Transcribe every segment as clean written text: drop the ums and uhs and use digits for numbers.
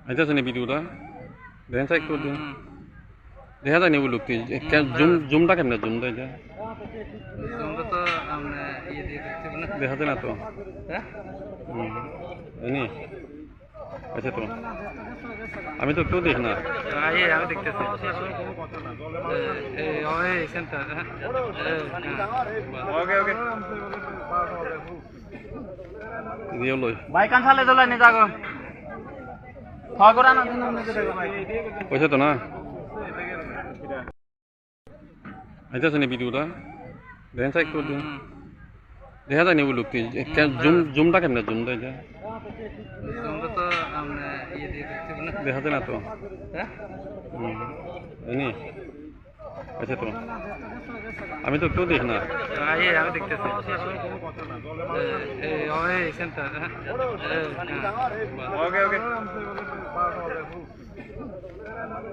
আইতাছে নি ভিডিওটা দেখেন চেক করে দিন দেখা যায় নি ওই লোকটি জুমটা কেমনে জুমটা এটা জুমটা তো আমরা ইয়ে দিয়ে দেখতে না দেখা যায় না তো হ্যাঁ এনি আচ্ছা তো আমি তো একটু দেখি না আমি দেখতেছি ওই সেন্টার ওকে ওকে দিয়ে লই ভাই কান চালে দলাই নি যাগো ফগরা না দিন আমরা দেখো ভাই কইছে তো না আইতাছে নি ভিডিওটা দেখেন চেক করে দিন দেখা যায় নি ওই লোকটি জুমটা কেমনে জুমটা এটা জুমটা তো আমরা ইয়ে দিয়ে দেখতে না দেখা যায় না তো হ্যাঁ এনি আচ্ছা তো আমি তো একটু দেখি না আমি দেখতেছি ওই সেন্টার ওকে ওকে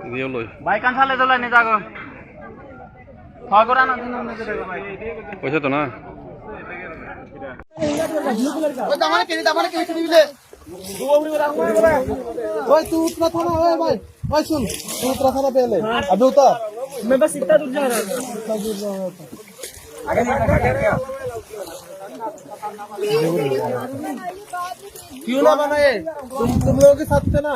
দিয়ে লই ভাই কান চালে দলাই নি যাগো ফগরা না দিন আমরা দেখো ভাই কইছে তো না ওই দামানে কেনে দিবিলে ওই तू उतना था ना ओए भाई ओए सुन तू उतना था ना पहले अभी उतर मैं बस इतना दूर जा रहा था इतना दूर जा रहा था आगे क्या क्यों ना बनाए तुम लोगों के साथ थे ना